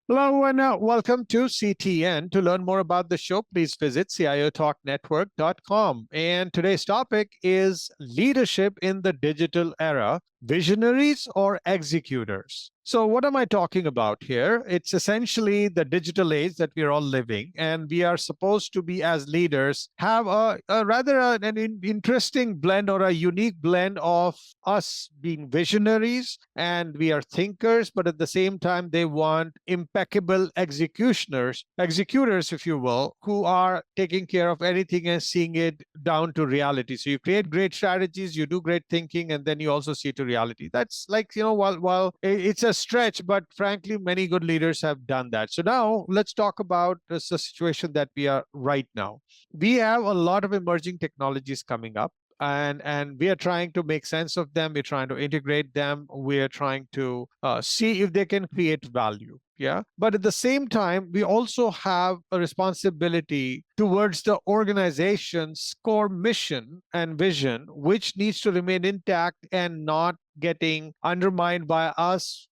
Hello and welcome to CTN. To learn more about the show, please visit ciotalknetwork.com. And today's topic is leadership in the digital era, visionaries or executors. So, what am I talking about here? It's essentially the digital age that we're all living, and we are supposed to be, as leaders, have a rather an interesting blend or a unique blend of us being visionaries and we are thinkers, but at the same time, they want impeccable executors, if you will, who are taking care of anything and seeing it down to reality. So you create great strategies, you do great thinking, and then you also see to reality. That's like, while it's a stretch, but frankly, many good leaders have done that. So now let's talk about the situation that we are right now. We have a lot of emerging technologies coming up, and we are trying to make sense of them, we're trying to integrate them, we're trying to see if they can create value. Yeah, but at the same time we also have a responsibility towards the organization's core mission and vision, which needs to remain intact and not getting undermined by us,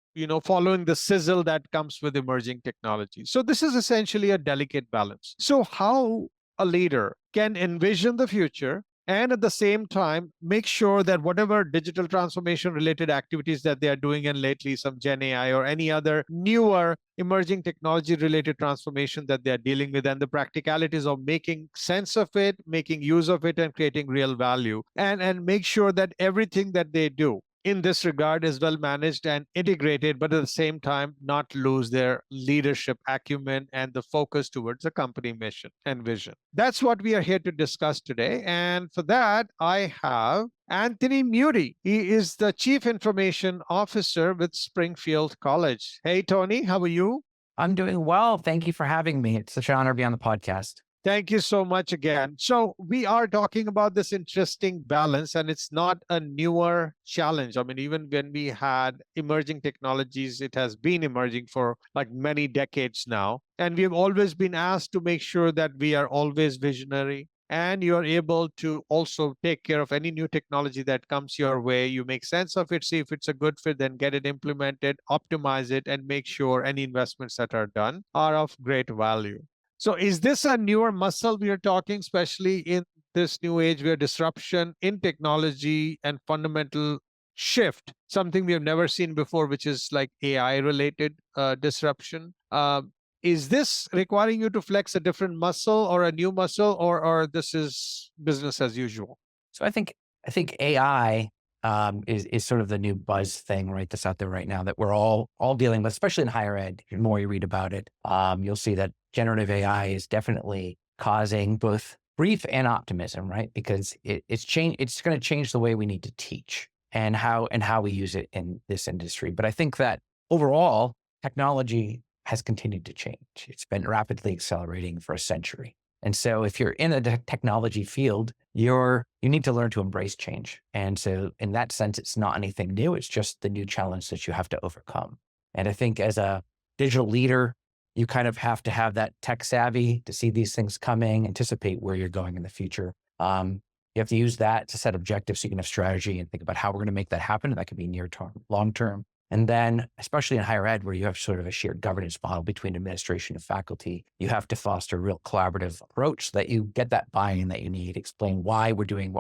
following the sizzle that comes with emerging technology. So this is essentially a delicate balance. So how a leader can envision the future and at the same time make sure that whatever digital transformation related activities that they are doing, and lately some Gen AI or any other newer emerging technology related transformation that they are dealing with, and the practicalities of making sense of it, making use of it, and creating real value, and make sure that everything that they do in this regard is well managed and integrated, but at the same time, not lose their leadership acumen and the focus towards the company mission and vision. That's what we are here to discuss today. And for that, I have Anthony Mutti. He is the Chief Information Officer with Springfield College. Hey, Tony, how are you? I'm doing well. Thank you for having me. It's such an honor to be on the podcast. Thank you so much again. So, we are talking about this interesting balance, and it's not a newer challenge. I mean, even when we had emerging technologies, it has been emerging for like many decades now. And we've always been asked to make sure that we are always visionary and you're able to also take care of any new technology that comes your way. You make sense of it, see if it's a good fit, then get it implemented, optimize it, and make sure any investments that are done are of great value. So is this a newer muscle we are talking, especially in this new age where disruption in technology and fundamental shift, something we have never seen before, which is like AI related disruption? Is this requiring you to flex a different muscle or a new muscle, or this is business as usual? So I think AI is sort of the new buzz thing, right? That's out there right now that we're all dealing with, especially in higher ed. The more you read about it, you'll see that generative AI is definitely causing both grief and optimism, right? Because it's going to change the way we need to teach and how we use it in this industry. But I think that overall, technology has continued to change. It's been rapidly accelerating for a century. And so if you're in a technology field, you need to learn to embrace change. And so in that sense, it's not anything new. It's just the new challenge that you have to overcome. And I think as a digital leader, you kind of have to have that tech savvy to see these things coming, anticipate where you're going in the future. You have to use that to set objectives so you can have strategy and think about how we're going to make that happen. And that could be near term, long term. And then, especially in higher ed, where you have sort of a shared governance model between administration and faculty, you have to foster a real collaborative approach so that you get that buy-in that you need, explain why we're doing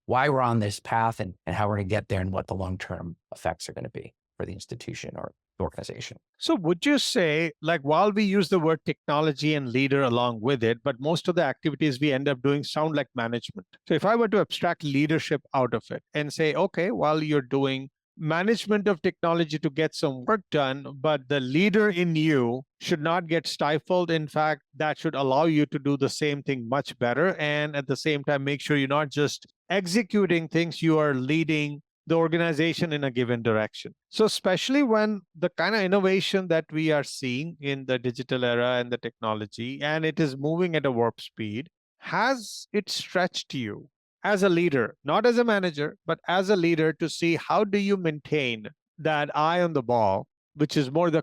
why we're on this path and how we're going to get there and what the long-term effects are going to be for the institution or the organization. So would you say, like, while we use the word technology and leader along with it, but most of the activities we end up doing sound like management. So if I were to abstract leadership out of it and say, okay, while you're doing management of technology to get some work done, but the leader in you should not get stifled. In fact, that should allow you to do the same thing much better. And at the same time, make sure you're not just executing things, you are leading the organization in a given direction. So, especially when the kind of innovation that we are seeing in the digital era and the technology, and it is moving at a warp speed, has it stretched you as a leader, not as a manager, but as a leader to see how do you maintain that eye on the ball, which is more the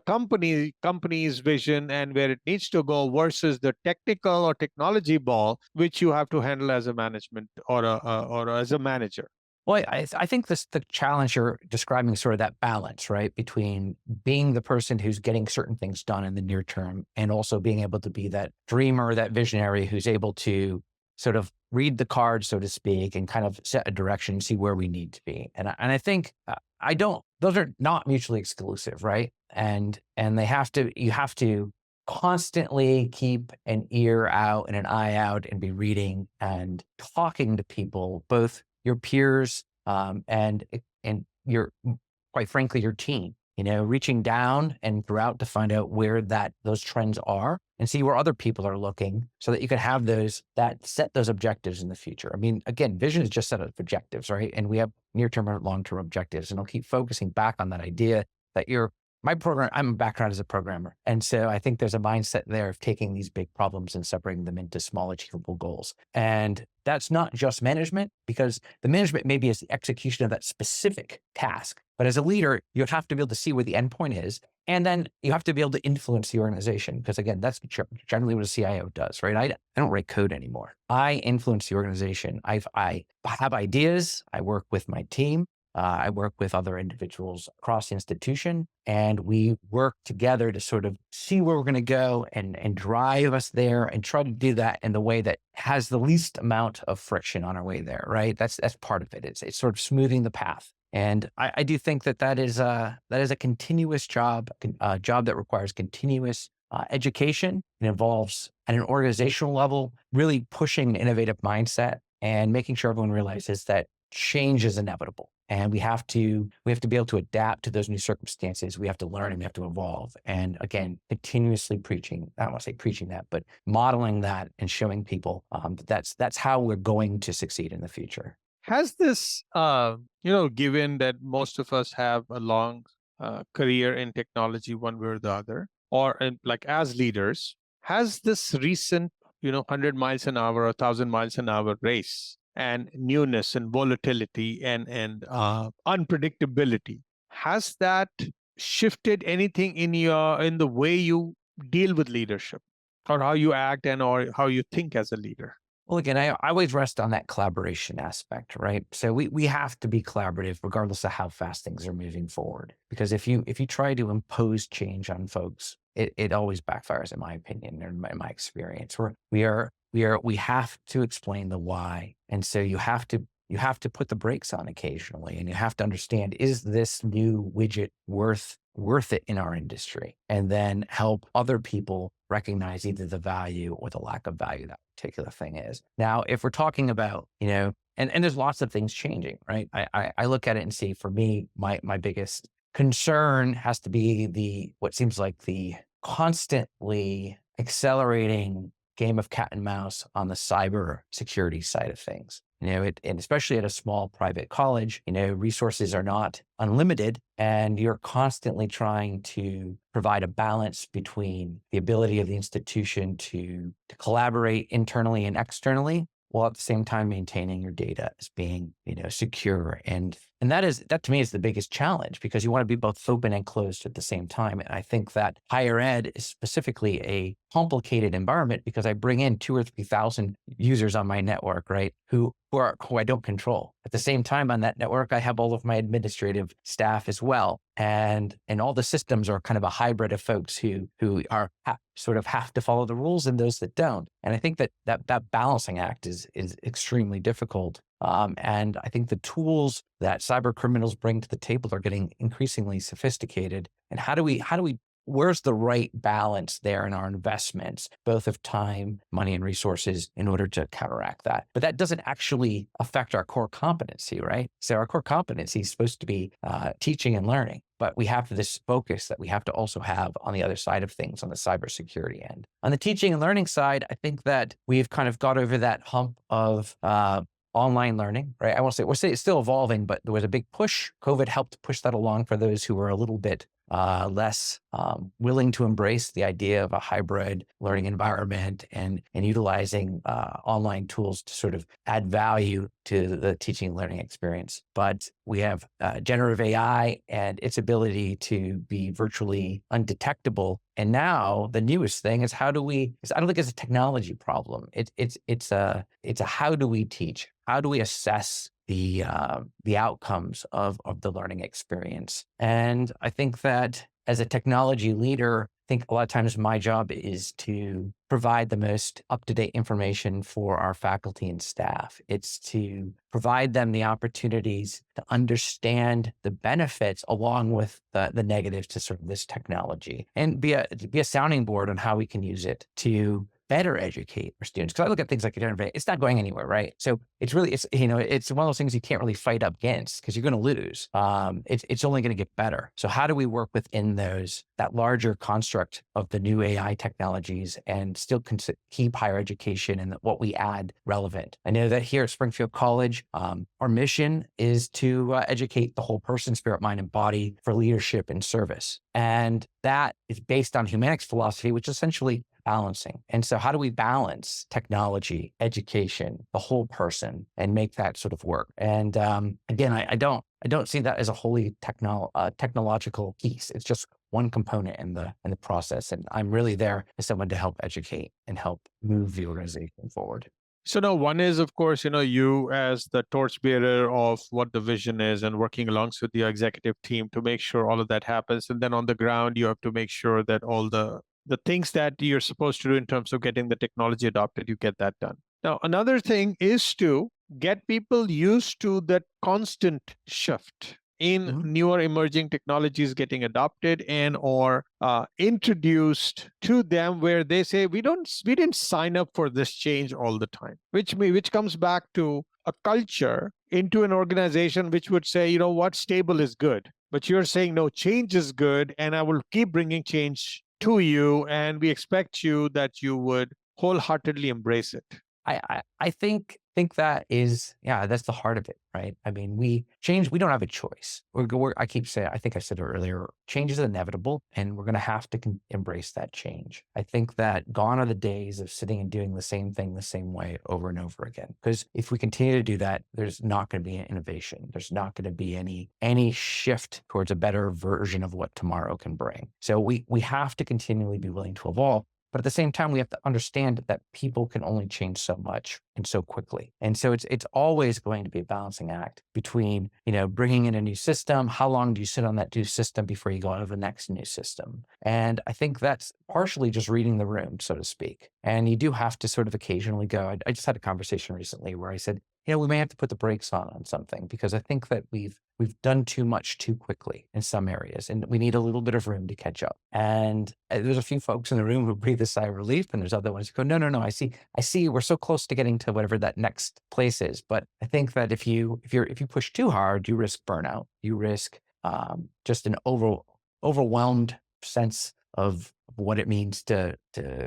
company's vision and where it needs to go versus the technical or technology ball, which you have to handle as a management or as a manager. Well, I think the challenge you're describing is sort of that balance, right? Between being the person who's getting certain things done in the near term and also being able to be that dreamer, that visionary who's able to sort of read the cards, so to speak, and kind of set a direction, see where we need to be. And I think I don't, those are not mutually exclusive, right? And you have to constantly keep an ear out and an eye out and be reading and talking to people, both your peers, and your quite frankly, your team, reaching down and throughout to find out where those trends are and see where other people are looking so that you can have set those objectives in the future. I mean, again, vision is just set of objectives, right? And we have near-term and long-term objectives. And I'll keep focusing back on that idea that I'm a background as a programmer. And so I think there's a mindset there of taking these big problems and separating them into small achievable goals. And that's not just management, because the management maybe is the execution of that specific task. But as a leader, you have to be able to see where the endpoint is. And then you have to be able to influence the organization. Because again, that's generally what a CIO does, right? I don't write code anymore. I influence the organization. I have ideas. I work with my team. I work with other individuals across the institution, and we work together to sort of see where we're going to go and drive us there, and try to do that in the way that has the least amount of friction on our way there, right? That's part of it. It's sort of smoothing the path. And I do think that is a continuous job, a job that requires continuous education. It involves, at an organizational level, really pushing an innovative mindset and making sure everyone realizes that change is inevitable. And we have to be able to adapt to those new circumstances. We have to learn and we have to evolve. And again, continuously preaching, I don't want to say preaching that, but modeling that and showing people that's how we're going to succeed in the future. Has this, given that most of us have a long career in technology, one way or the other, or like as leaders, has this recent, 100 miles an hour or 1,000 miles an hour race and newness and volatility and unpredictability, has that shifted anything in the way you deal with leadership, or how you act and or how you think as a leader? Well, again, I always rest on that collaboration aspect, right? So we have to be collaborative regardless of how fast things are moving forward. Because if you try to impose change on folks, it always backfires, in my opinion, or in my experience. We have to explain the why. And so you have to put the brakes on occasionally, and you have to understand, is this new widget worth it in our industry? And then help other people recognize either the value or the lack of value that particular thing is. Now, if we're talking about, and there's lots of things changing, right? I look at it and see, for me, my biggest concern has to be what seems like the constantly accelerating game of cat and mouse on the cyber security side of things. And especially at a small private college, resources are not unlimited, and you're constantly trying to provide a balance between the ability of the institution to collaborate internally and externally, while at the same time maintaining your data as being, secure. And that to me is the biggest challenge, because you want to be both open and closed at the same time. And I think that higher ed is specifically a complicated environment, because I bring in 2,000 or 3,000 users on my network, right? Who I don't control. At the same time, on that network, I have all of my administrative staff as well. And all the systems are kind of a hybrid of folks who sort of have to follow the rules and those that don't. And I think that balancing act is extremely difficult. And I think the tools that cyber criminals bring to the table are getting increasingly sophisticated. And where's the right balance there in our investments, both of time, money, and resources, in order to counteract that? But that doesn't actually affect our core competency, right? So our core competency is supposed to be teaching and learning. But we have this focus that we have to also have on the other side of things, on the cybersecurity end. On the teaching and learning side, I think that we've kind of got over that hump of online learning, right? We'll say it's still evolving, but there was a big push. COVID helped push that along for those who were a little bit less willing to embrace the idea of a hybrid learning environment and utilizing online tools to sort of add value to the teaching and learning experience. But we have generative AI and its ability to be virtually undetectable. And now the newest thing is I don't think it's a technology problem. It's a how do we teach? How do we assess the outcomes of the learning experience. And I think that as a technology leader, I think a lot of times my job is to provide the most up-to-date information for our faculty and staff. It's to provide them the opportunities to understand the benefits along with the negatives to sort of this technology, and be a sounding board on how we can use it to better educate our students. Because I look at things like generative AI, it's not going anywhere, right? So it's really, it's one of those things you can't really fight up against because you're going to lose. It's only going to get better. So how do we work within that larger construct of the new AI technologies and still keep higher education and what we add relevant? I know that here at Springfield College, our mission is to educate the whole person, spirit, mind, and body for leadership and service. And that is based on humanics philosophy, which is essentially balancing. And so how do we balance technology, education, the whole person, and make that sort of work? And again, I don't see that as a wholly technological piece. It's just one component in the process. And I'm really there as someone to help educate and help move the organization forward. So now one is, of course, you as the torchbearer of what the vision is and working alongside your executive team to make sure all of that happens. And then on the ground, you have to make sure that all the things that you're supposed to do in terms of getting the technology adopted, you get that done. Now, another thing is to get people used to that constant shift in newer emerging technologies getting adopted and or introduced to them, where they say we didn't sign up for this change all the time, which comes back to a culture into an organization which would say, you know what, stable is good, but you're saying no, change is good, and I will keep bringing change to you, and we expect you that you would wholeheartedly embrace it. I think that is, yeah, that's the heart of it, right? I mean, we don't have a choice. I keep saying, I think I said it earlier, change is inevitable, and we're going to have to embrace that change. I think that gone are the days of sitting and doing the same thing the same way over and over again. Because if we continue to do that, there's not going to be an innovation. There's not going to be any shift towards a better version of what tomorrow can bring. So we have to continually be willing to evolve. But at the same time, we have to understand that people can only change so much and so quickly. And so it's always going to be a balancing act between, bringing in a new system. How long do you sit on that new system before you go on to the next new system? And I think that's partially just reading the room, so to speak. And you do have to sort of occasionally go. I just had a conversation recently where I said, we may have to put the brakes on something, because I think that we've done too much too quickly in some areas, and we need a little bit of room to catch up. And there's a few folks in the room who breathe a sigh of relief, and there's other ones who go, no, I see, we're so close to getting to whatever that next place is. But I think that if you push too hard, you risk burnout. You risk just an overwhelmed sense of what it means to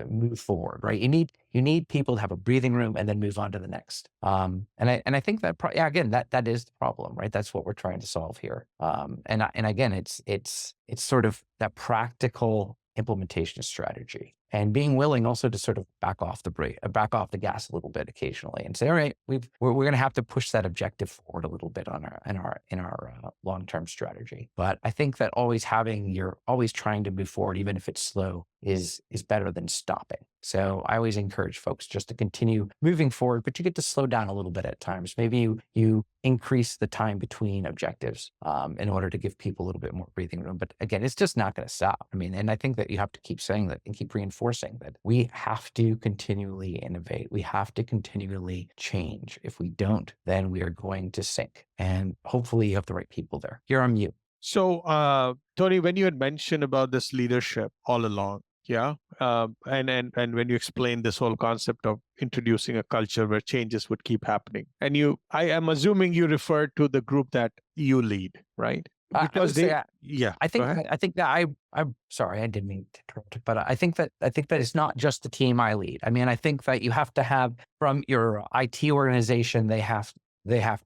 move forward, right? You need people to have a breathing room and then move on to the next. And I think that again, that is the problem, right? That's what we're trying to solve here. And again, it's sort of that practical implementation strategy, and being willing also to sort of back off the gas a little bit occasionally and say, all right, we're going to have to push that objective forward a little bit in our long-term strategy. But I think that you're always trying to move forward, even if it's slow, is better than stopping. So I always encourage folks just to continue moving forward, but you get to slow down a little bit at times. Maybe you increase the time between objectives in order to give people a little bit more breathing room. But again, it's just not going to stop. I mean, and I think that you have to keep saying that and keep reinforcing that we have to continually innovate. We have to continually change. If we don't, then we are going to sink. And hopefully you have the right people there. You're on mute. So, Tony, when you had mentioned about this leadership all along, yeah, and when you explained this whole concept of introducing a culture where changes would keep happening, and I am assuming you referred to the group that you lead, right? Because I think that I'm sorry, I didn't mean to interrupt, but I think that it's not just the team I lead. I mean, I think that you have to have, from your IT organization, they have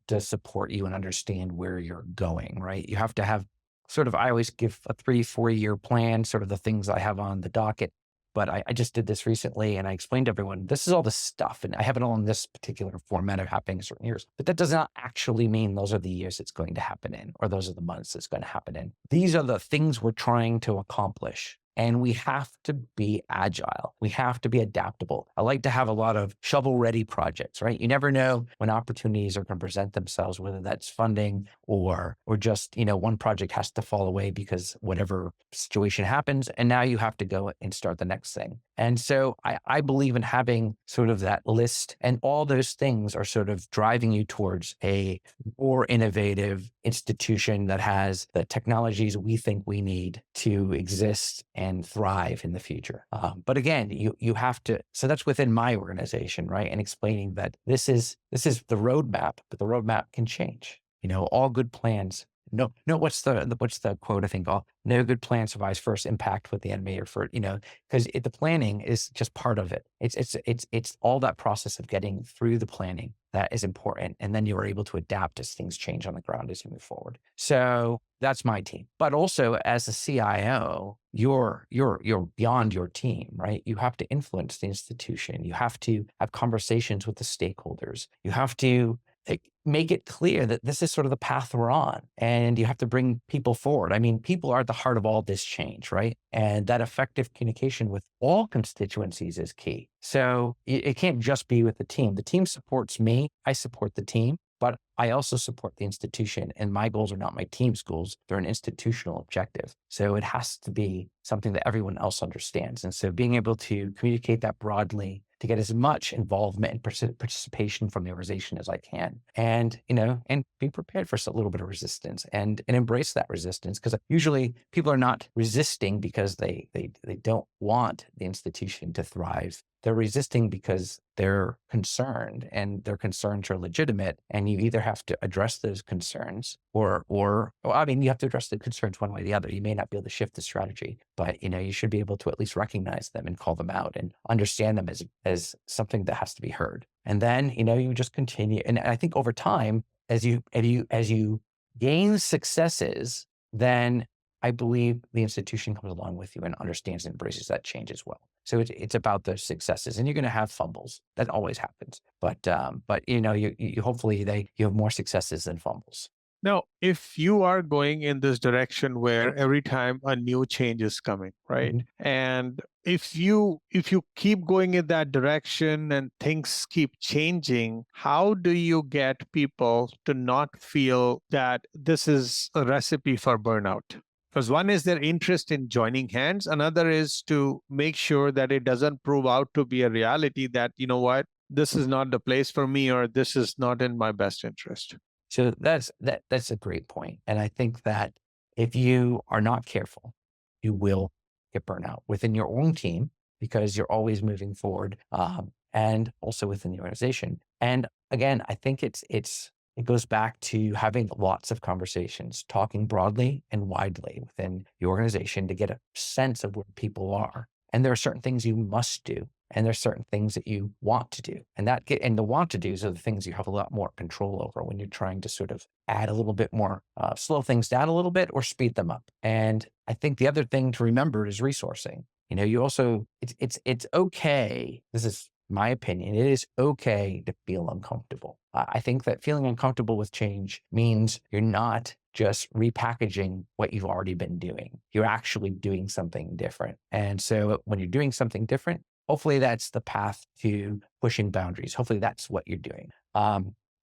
to support you and understand where you're going, right? You have to have I always give a 3-4 year plan, sort of the things I have on the docket. But I just did this recently, and I explained to everyone, this is all the stuff, and I have it all in this particular format of happening in certain years. But that does not actually mean those are the years it's going to happen in, or those are the months it's going to happen in. These are the things we're trying to accomplish. And we have to be agile. We have to be adaptable. I like to have a lot of shovel-ready projects, right? You never know when opportunities are going to present themselves, whether that's funding or just, one project has to fall away because whatever situation happens, and now you have to go and start the next thing. And so I believe in having sort of that list, and all those things are sort of driving you towards a more innovative institution that has the technologies we think we need to exist and thrive in the future. But again, you have to. So that's within my organization, right? And explaining that this is the roadmap, but the roadmap can change. All good plans. No. What's the quote? I think no good plan survives first impact with the enemy, or because the planning is just part of it. It's all that process of getting through the planning that is important, and then you are able to adapt as things change on the ground as you move forward. So that's my team. But also as a CIO, you're beyond your team, right? You have to influence the institution. You have to have conversations with the stakeholders. You have to make it clear that this is sort of the path we're on, and you have to bring people forward. I mean, people are at the heart of all this change, right? And that effective communication with all constituencies is key. So it can't just be with the team. The team supports me. I support the team, but I also support the institution, and my goals are not my team's goals. They're an institutional objective. So it has to be something that everyone else understands. And so being able to communicate that broadly, to get as much involvement and participation from the organization as I can, and be prepared for a little bit of resistance, and embrace that resistance, because usually people are not resisting because they don't want the institution to thrive. They're resisting because they're concerned, and their concerns are legitimate, and you either have to address those concerns or I mean, you have to address the concerns one way or the other. You may not be able to shift the strategy, but you should be able to at least recognize them and call them out and understand them as something that has to be heard. And then, you just continue. And I think over time, as you gain successes, then I believe the institution comes along with you and understands and embraces that change as well. So it's about those successes, and you're going to have fumbles. That always happens. But you hopefully you have more successes than fumbles. Now, if you are going in this direction where every time a new change is coming, right? Mhm. And if you keep going in that direction and things keep changing, how do you get people to not feel that this is a recipe for burnout? Because one is their interest in joining hands, another is to make sure that it doesn't prove out to be a reality that, what, this is not the place for me, or this is not in my best interest. So that's a great point. And I think that if you are not careful, you will get burnout within your own team, because you're always moving forward, and also within the organization. And again, I think it goes back to having lots of conversations, talking broadly and widely within the organization to get a sense of where people are. And there are certain things you must do, and there's certain things that you want to do. And the want to do's are the things you have a lot more control over when you're trying to sort of add a little bit more, slow things down a little bit or speed them up. And I think the other thing to remember is resourcing. You also, it's okay. This is my opinion. It is okay to feel uncomfortable. I think that feeling uncomfortable with change means you're not just repackaging what you've already been doing. You're actually doing something different. And so when you're doing something different, hopefully that's the path to pushing boundaries. Hopefully that's what you're doing.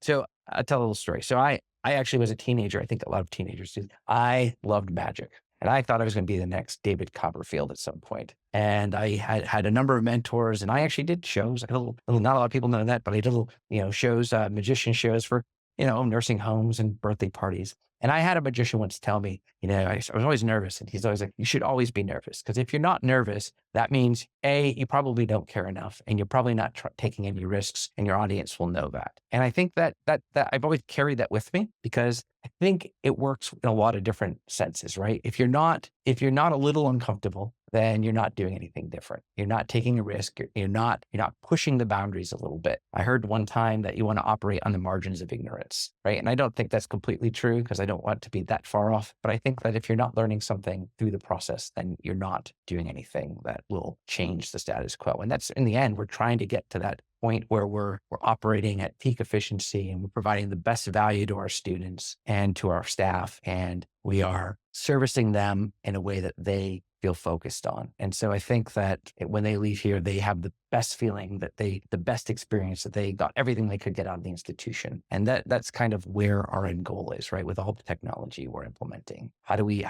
So I'll tell a little story. So I actually was a teenager. I think a lot of teenagers do. I loved magic. And I thought I was going to be the next David Copperfield at some point. And I had a number of mentors, and I actually did shows. Not a lot of people know that, but I did little, shows, magician shows for, nursing homes and birthday parties. And I had a magician once tell me, I was always nervous. And he's always like, you should always be nervous. Because if you're not nervous, that means A, you probably don't care enough, and you're probably not taking any risks, and your audience will know that. And I think that I've always carried that with me, because I think it works in a lot of different senses, right? If you're not a little uncomfortable, then you're not doing anything different. You're not taking a risk. You're not pushing the boundaries a little bit. I heard one time that you want to operate on the margins of ignorance, right? And I don't think that's completely true, because I don't want to be that far off. But I think that if you're not learning something through the process, then you're not doing anything that will change the status quo. And that's, in the end, we're trying to get to that point where we're operating at peak efficiency, and we're providing the best value to our students and to our staff, and we are servicing them in a way that they feel focused on. And so I think that when they leave here, they have the best feeling that the best experience, that they got everything they could get out of the institution. And that's kind of where our end goal is, right? With all the technology we're implementing, how do we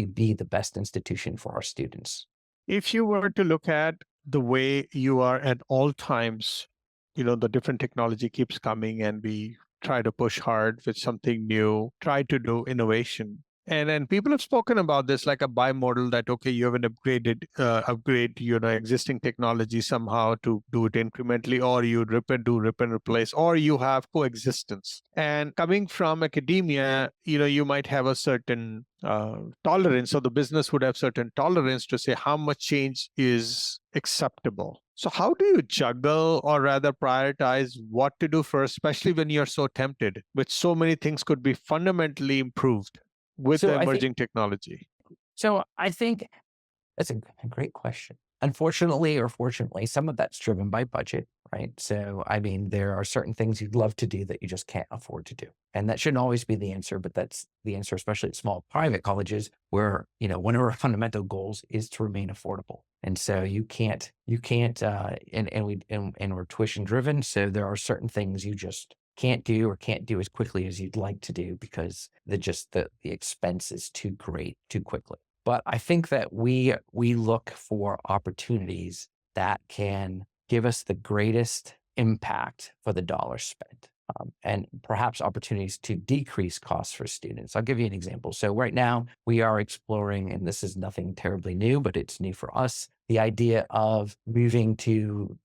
be the best institution for our students? If you were to look at the way you are at all times, the different technology keeps coming and we try to push hard with something new, try to do innovation. And people have spoken about this like a bimodal that, okay, you have an upgrade, existing technology somehow to do it incrementally, or you rip and replace, or you have coexistence. And coming from academia, you might have a certain tolerance, so the business would have certain tolerance to say how much change is acceptable. So how do you juggle, or rather prioritize what to do first, especially when you're so tempted with so many things could be fundamentally improved with the So I think, emerging technology? so I think that's a great question. Unfortunately or fortunately, some of that's driven by budget, right? So, I mean, there are certain things you'd love to do that you just can't afford to do. And that shouldn't always be the answer, but that's the answer, especially at small private colleges where, one of our fundamental goals is to remain affordable. And so and we're tuition driven. So there are certain things you just can't do or can't do as quickly as you'd like to do because the expense is too great too quickly. But I think that we look for opportunities that can give us the greatest impact for the dollar spent, and perhaps opportunities to decrease costs for students. I'll give you an example. So right now we are exploring, and this is nothing terribly new, but it's new for us, the idea of moving to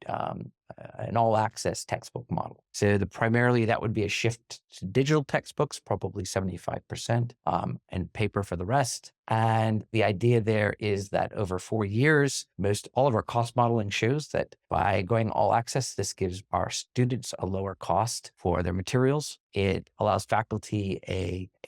an all access textbook model. So primarily that would be a shift to digital textbooks, probably 75%, and paper for the rest. And the idea there is that over 4 years, all of our cost modeling shows that by going all access, this gives our students a lower cost for their materials. It allows faculty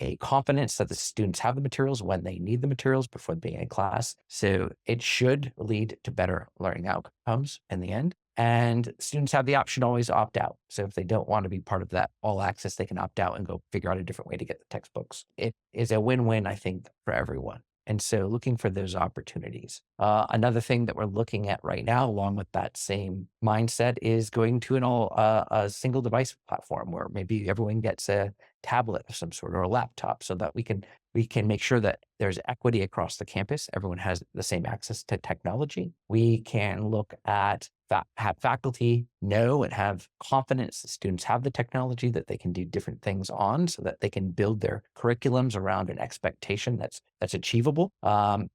a confidence that the students have the materials when they need the materials before being in class. So it should lead to better learning outcomes in the end. And students have the option to always opt out. So if they don't want to be part of that all access, they can opt out and go figure out a different way to get the textbooks. It is a win-win, I think, for everyone. And so looking for those opportunities. Another thing that we're looking at right now, along with that same mindset, is going to a single device platform where maybe everyone gets a tablet of some sort or a laptop, so that we can make sure that there's equity across the campus. Everyone has the same access to technology. We can look at have faculty know and have confidence that students have the technology that they can do different things on, so that they can build their curriculums around an expectation that's achievable.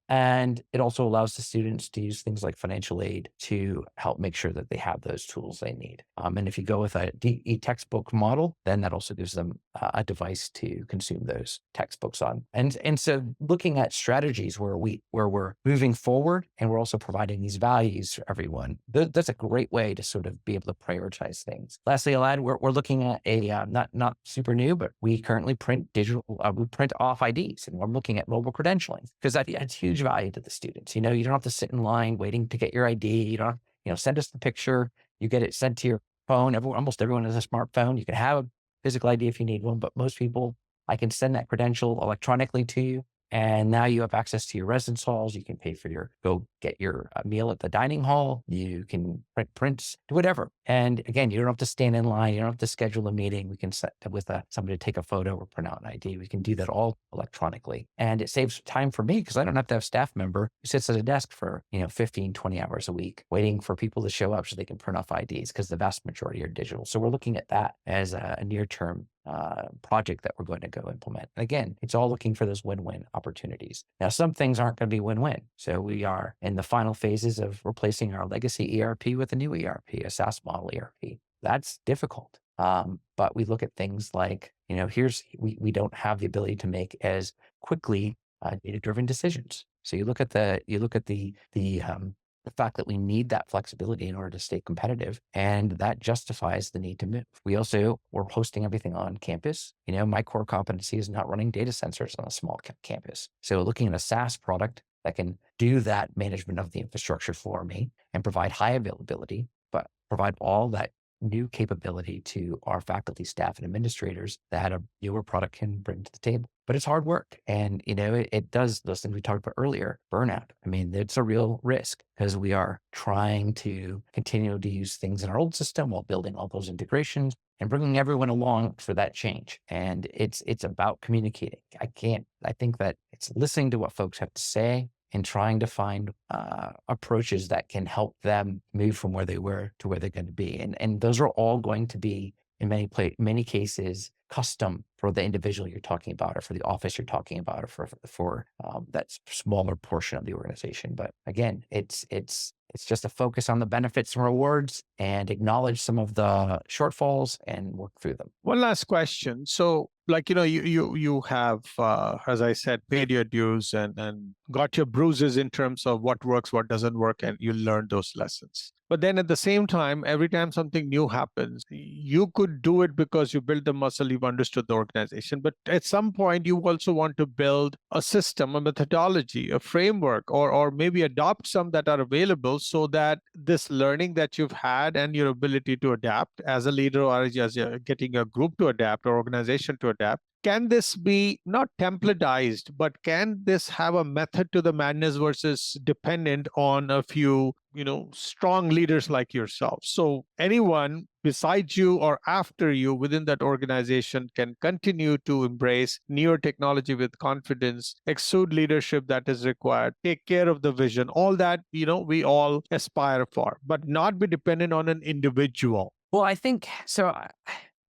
And it also allows the students to use things like financial aid to help make sure that they have those tools they need. And if you go with a e-textbook model, then that also gives them a device to consume those textbooks on. And so looking at strategies where we're moving forward and we're also providing these values for everyone, that's a great way to sort of be able to prioritize things. Lastly, I'll add, we're looking at a not super new, but we currently print we print off IDs, and we're looking at mobile credentialing because that adds huge value to the students. You don't have to sit in line waiting to get your ID. You don't, send us the picture. You get it sent to your phone. Almost everyone has a smartphone. You can have a physical ID if you need one, but most people, I can send that credential electronically to you. And now you have access to your residence halls. You can pay for go get your meal at the dining hall. You can print prints, do whatever. And again, you don't have to stand in line. You don't have to schedule a meeting. We can set with somebody to take a photo or print out an ID. We can do that all electronically. And it saves time for me because I don't have to have a staff member who sits at a desk for 15, 20 hours a week waiting for people to show up so they can print off IDs, because the vast majority are digital. So we're looking at that as a near-term project that we're going to go implement. And again, it's all looking for those win-win opportunities. Now, some things aren't going to be win-win. So we are in the final phases of replacing our legacy ERP with a new ERP, a SaaS model ERP. That's difficult. But we look at things like, we don't have the ability to make as quickly data-driven decisions. So you look at the fact that we need that flexibility in order to stay competitive, and that justifies the need to move. We're hosting everything on campus. My core competency is not running data sensors on a small campus. So looking at a SaaS product that can do that management of the infrastructure for me and provide high availability, but provide all that new capability to our faculty, staff, and administrators that a newer product can bring to the table. But it's hard work. And, it does those things we talked about earlier, burnout. I mean, it's a real risk because we are trying to continue to use things in our old system while building all those integrations and bringing everyone along for that change. And it's about communicating. I think that it's listening to what folks have to say and trying to find approaches that can help them move from where they were to where they're going to be. And those are all going to be, in many cases, custom for the individual you're talking about, or for the office you're talking about, or for that smaller portion of the organization. But again, it's just a focus on the benefits and rewards and acknowledge some of the shortfalls and work through them. One last question. So, you have, as I said, paid your dues and got your bruises in terms of what works, what doesn't work, and you learned those lessons. But then at the same time, every time something new happens, you could do it because you built the muscle, you've understood the organization. But at some point, you also want to build a system, a methodology, a framework, or maybe adopt some that are available so that this learning that you've had and your ability to adapt as a leader, or as you're getting a group to adapt or organization to adapt, can this be not templatized, but can this have a method to the madness versus dependent on a few, strong leaders like yourself? So anyone besides you or after you within that organization can continue to embrace newer technology with confidence, exude leadership that is required, take care of the vision, all that, we all aspire for, but not be dependent on an individual. Well, I think so.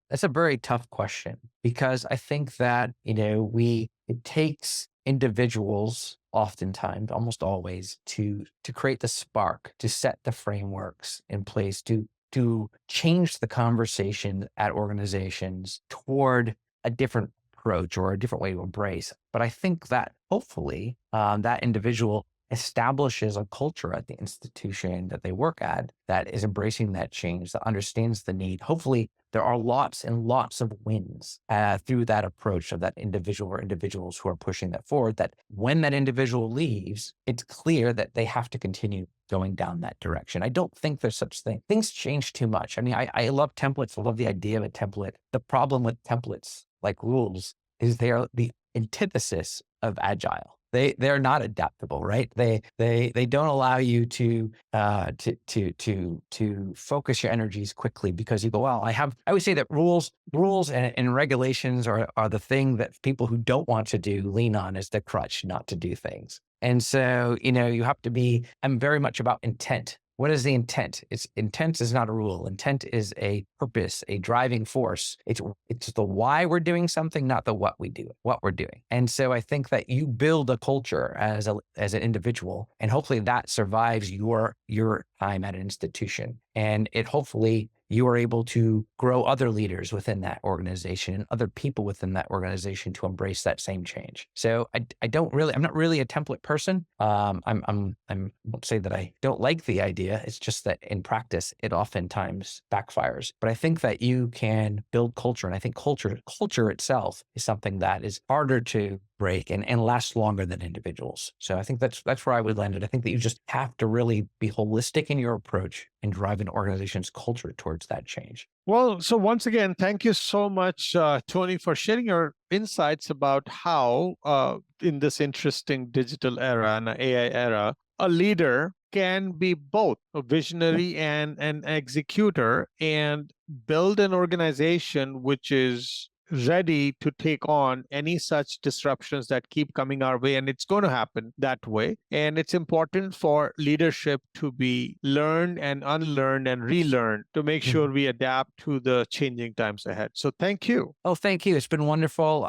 That's a very tough question because I think that, it takes individuals oftentimes, almost always, to create the spark, to set the frameworks in place, to change the conversation at organizations toward a different approach or a different way to embrace. But I think that hopefully that individual establishes a culture at the institution that they work at that is embracing that change, that understands the need. Hopefully, there are lots and lots of wins through that approach of that individual or individuals who are pushing that forward, that when that individual leaves, it's clear that they have to continue going down that direction. I don't think there's such thing. Things change too much. I mean, I love templates. I love the idea of a template. The problem with templates, like rules, is they are the antithesis of agile. They're not adaptable, right? They don't allow you to focus your energies quickly because you go, well, I would say that rules and regulations are the thing that people who don't want to do lean on as the crutch not to do things. And so, you have to be, I'm very much about intent. What is the intent? Intent is not a rule. Intent is a purpose, a driving force. It's the why we're doing something, not the what we're doing. And so I think that you build a culture as an individual, and hopefully that survives your time at an institution. And it hopefully you are able to grow other leaders within that organization and other people within that organization to embrace that same change. So I'm not really a template person. I won't say that I don't like the idea. It's just that in practice, it oftentimes backfires. But I think that you can build culture. And I think culture itself is something that is harder to break and last longer than individuals. So I think that's where I would land it. I think that you just have to really be holistic in your approach and drive an organization's culture towards that change. Well, so once again, thank you so much, Tony, for sharing your insights about how, in this interesting digital era and AI era, a leader can be both a visionary and an executor and build an organization which is ready to take on any such disruptions that keep coming our way. And it's going to happen that way. And it's important for leadership to be learned and unlearned and relearned to make sure we adapt to the changing times ahead. So thank you. Oh, thank you. It's been wonderful.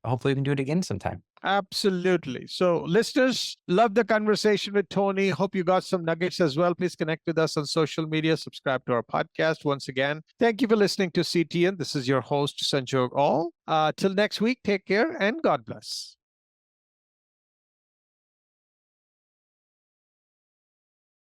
Hopefully we can do it again sometime. Absolutely. So listeners, love the conversation with Tony. Hope you got some nuggets as well. Please connect with us on social media. Subscribe to our podcast. Once again, thank you for listening to CTN. This is your host, Sanjog All. Till next week, take care and God bless.